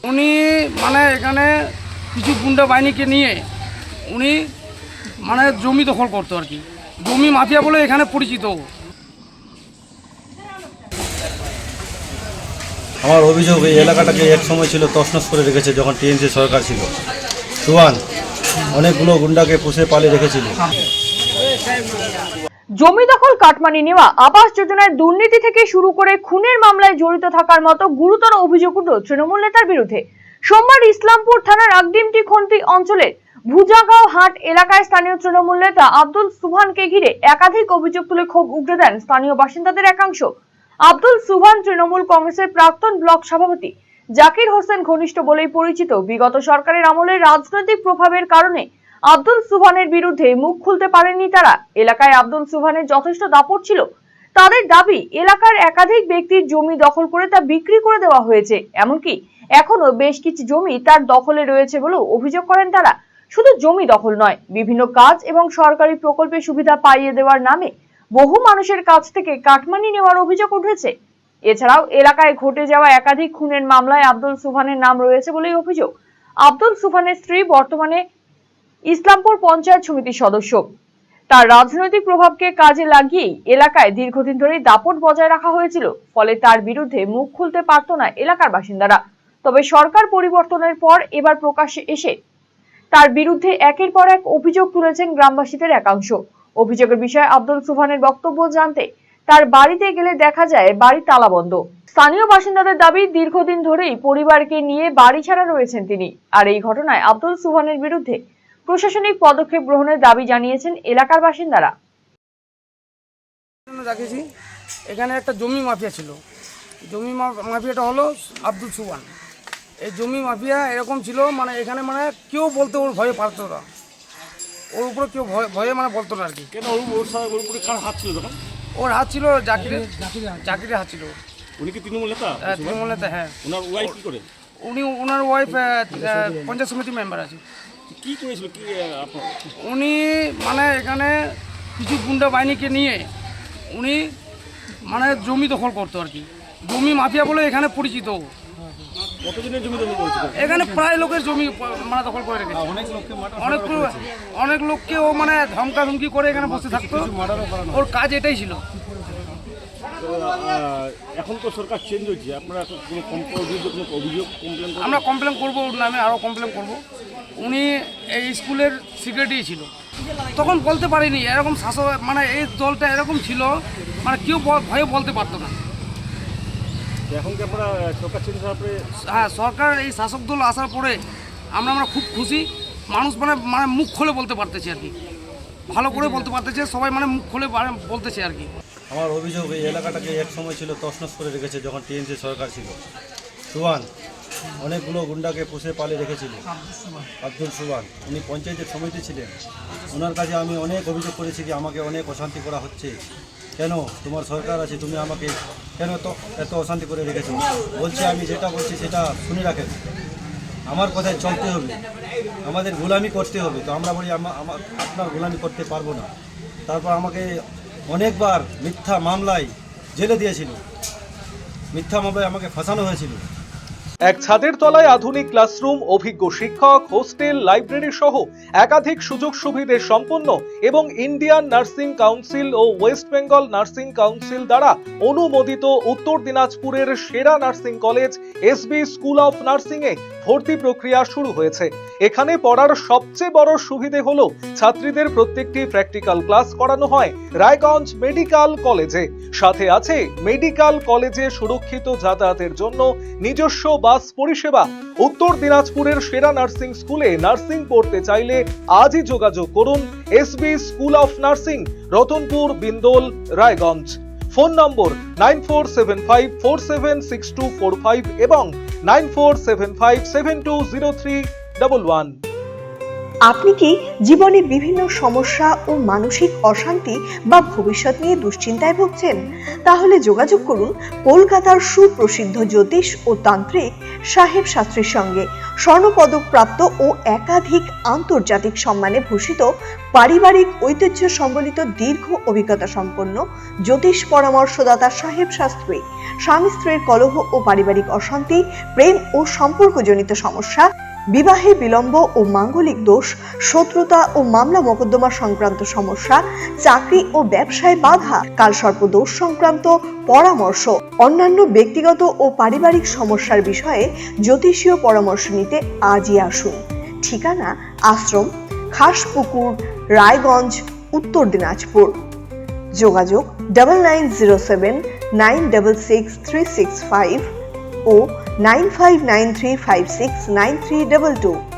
উনি মানে এখানে কিছু গুন্ডা বাহিনীকে নিয়ে উনি মানে জমি দখল করতো আর কি, জমি মাফিয়া বলে এখানে পরিচিত। আমার অভিযোগ এই এলাকাটাকে এক সময় ছিল তছনছ করে রেখেছে যখন টিএমসি সরকার ছিল। সুবান অনেকগুলো গুন্ডাকে পুষে পালিয়ে রেখেছিল। জমি দখল, কাটমানি নেওয়া, আবাস যোজনায় দুর্নীতি থেকে শুরু করে খুনের মামলায় জড়িত থাকার মতো গুরুতর অভিযোগ উঠল তৃণমূল নেতার বিরুদ্ধে। সোমবার ইসলামপুর থানার আগডিমটি খন্তি অঞ্চলের ভুজাগাঁও হাট এলাকায় স্থানীয় তৃণমূল নেতা আব্দুল সুবহানকে ঘিরে একাধিক অভিযোগ তুলে ক্ষোভ উগরে দেন স্থানীয় বাসিন্দাদের একাংশ। আব্দুল সুবহান তৃণমূল কংগ্রেসের প্রাক্তন ব্লক সভাপতি, জাকির হোসেন ঘনিষ্ঠ বলেই পরিচিত। বিগত সরকারের আমলে রাজনৈতিক প্রভাবের কারণে আব্দুল সুবহানের বিরুদ্ধে মুখ খুলতে পারেননি তারা। এলাকায় আব্দুল সুবহানের যথেষ্ট দাপট ছিল। তাদের দাবি, এলাকার একাধিক ব্যক্তির জমি দখল করে তা বিক্রি করে দেওয়া হয়েছে, এমনকি এখনো বেশ কিছু জমি তার দখলে রয়েছে বলেও অভিযোগ করেন তারা। শুধু জমি দখল নয়, বিভিন্ন কাজ এবং সরকারি প্রকল্পের সুবিধা পাইয়ে দেওয়ার নামে বহু মানুষের কাছ থেকে কাটমানি নেওয়ার অভিযোগ উঠেছে। এছাড়াও এলাকায় ঘটে যাওয়া একাধিক খুনের মামলায় আব্দুল সুবহানের নাম রয়েছে বলেই অভিযোগ। আব্দুল সুবহানের স্ত্রী বর্তমানে ইসলামপুর পঞ্চায়েত সমিতির সদস্য। তার রাজনৈতিক প্রভাবকে কাজে লাগিয়েই এলাকায় দীর্ঘদিন ধরে দাপট বজায় রাখা হয়েছিল, ফলে তার বিরুদ্ধে মুখ খুলতে পারত না এলাকার বাসিন্দারা। তবে সরকার পরিবর্তনের পর এবার প্রকাশ্যে এসে তার বিরুদ্ধে একের পর এক অভিযোগ তুলেছেন গ্রামবাসীদের একাংশ। অভিযোগের বিষয়ে আব্দুল সুবহানের বক্তব্য জানতে তার বাড়িতে গেলে দেখা যায় বাড়ি তালাবন্ধ। স্থানীয় বাসিন্দাদের দাবি, দীর্ঘদিন ধরেই পরিবারকে নিয়ে বাড়ি ছাড়া রয়েছেন তিনি। আর এই ঘটনায় আব্দুল সুবহানের বিরুদ্ধে প্রশাসনিক পদক্ষেপ গ্রহণের দাবি জানিয়েছেন এলাকার বাসিন্দারা। দেখেছি এখানে একটা জমি মাফিয়া ছিল, জমি মাফিয়াটা হলো আব্দুল সুবহান। এই জমি মাফিয়া এরকম ছিল, মানে এখানে মানে কেউ বলতে ওর ভয়ে পারতো না, ওর উপরে কেউ ভয়ে মানে বলতো না আর কি। কেন ওর উপরে কার হাত ছিল তখন? ওর হাত ছিল জাকিরের হাত ছিল। উনি কি তৃণমূল নেতা? তৃণমূল নেতা, হ্যাঁ। ওনার ওয়াইফ কি করে? ওনার ওয়াইফ পঞ্চায়েত সমিতি মেম্বার আছে। কি করেছিল কি আপনার? উনি মানে এখানে কিছু গুন্ডা বাহিনীকে নিয়ে উনি মানে জমি দখল করতো আর কি, জমি মাফিয়া বলে এখানে পরিচিত। কতদিনের জমি দখল করেছিল? এখানে প্রায় লোকের জমি মানে দখল করে রেখেছে। অনেক লোককে ও মানে ধমকাধমকি করে এখানে বসে থাকতো, ওর কাজ এটাই ছিল। এখন তো সরকার চেঞ্জ হয়েছে, আপনারা কোনো অভিযোগ কমপ্লেন? আমরা কমপ্লেন করবো, ওর নামে আরও কমপ্লেন করব। উনি এই স্কুলের সেক্রেটারি ছিল, তখন বলতে পারিনি এরকম শাসক, মানে এই দলটা এরকম ছিল, মানে কেউ ভয়ে বলতে পারতো না। এখন কি আপনারা সরকার চেঞ্জ হওয়ার পরে? হ্যাঁ, সরকার এই শাসক দল আসার পরে আমরা খুব খুশি। মানুষ মানে মুখ খুলে বলতে পারতেছে আর কি, ভালো করে বলতে পারতেছে সবাই, মানে মুখ খুলে বলতেছে আর কি। আমার অভিযোগ এই এলাকাটাকে এক সময় ছিল তছনছ করে রেখেছে যখন টিএমসি সরকার ছিল। সুবান অনেকগুলো গুন্ডাকে পুষে পালিয়ে রেখেছিল। আব্দুল সুবহান উনি পঞ্চায়েতের সমিতি ছিলেন। ওনার কাছে আমি অনেক অভিযোগ করেছি যে আমাকে অনেক অশান্তি করা হচ্ছে, কেন তোমার সরকার আছে, তুমি আমাকে কেন এত অশান্তি করে রেখেছো। বলছি আমি যেটা বলছি সেটা শুনে রাখেন, আমার কথায় চলতে হবে, আমাদের গোলামি করতে হবে। তো আমরা বলি আপনার গোলামি করতে পারবো না। তারপর আমাকে অনেকবার মিথ্যা মামলায় জেলে দিয়েছিল, মিথ্যা মামলায় আমাকে ফাঁসানো হয়েছিল। এক ছাদের তলায় আধুনিক ক্লাসরুম, অভিজ্ঞ শিক্ষক, হোস্টেল, লাইব্রেরি সহ একাধিক সুযোগ সুবিধে সম্পন্ন এবং ইন্ডিয়ান নার্সিং কাউন্সিল ও ওয়েস্ট বেঙ্গল নার্সিং কাউন্সিল দ্বারা অনুমোদিত উত্তর দিনাজপুরের সেরা nursing college SB School of Nursing এ ভর্তি প্রক্রিয়া শুরু হয়েছে। এখানে পড়ার সবচেয়ে বড় সুবিধে হলো ছাত্রীদের প্রত্যেকটি প্র্যাকটিক্যাল ক্লাস করানো হয় রায়গঞ্জ মেডিকেল কলেজে। সাথে আছে মেডিকেল কলেজে সুরক্ষিত যাতায়াতের জন্য নিজস্ব বাস পরিষেবা। উত্তর দিনাজপুরের সেরা নার্সিং স্কুলে নার্সিং পড়তে চাইলে আজই যোগাযোগ করুন SB School of Nursing, Ratanpur, Bindol, Raiganj. Phone number 9475476245 এবং 9475720311। আপনি কি জীবনে বিভিন্ন সমস্যা ও মানসিক অশান্তি বা ভবিষ্যৎ নিয়ে দুশ্চিন্তায় ভুগছেন? তাহলে যোগাযোগ করুন কলকাতার সুপ্রসিদ্ধ জ্যোতিষ ও তান্ত্রিক সাহেব শাস্ত্রীর সঙ্গে। স্বর্ণপদক প্রাপ্ত ও একাধিক আন্তর্জাতিক সম্মানে ভূষিত, পারিবারিক ঐতিহ্য সম্বলিত দীর্ঘ অভিজ্ঞতা সম্পন্ন জ্যোতিষ পরামর্শদাতা সাহেব শাস্ত্রী। স্বামী স্ত্রীর কলহ ও পারিবারিক অশান্তি, প্রেম ও সম্পর্কজনিত সমস্যা, বিবাহে বিলম্ব ও মাঙ্গলিক দোষ, শত্রুতা ও মামলা মোকদ্দমা সংক্রান্ত সমস্যা, চাকরি ও ব্যবসায় বাধা, কালসর্প দোষ সংক্রান্ত পরামর্শ, অন্যান্য ব্যক্তিগত ও পারিবারিক সমস্যার বিষয়ে জ্যোতিষীয় পরামর্শ নিতে আজই আসুন। ঠিকানা আশ্রম, খাসপুকুর, রায়গঞ্জ, উত্তর দিনাজপুর। যোগাযোগ 9907966365 ও 9593569322।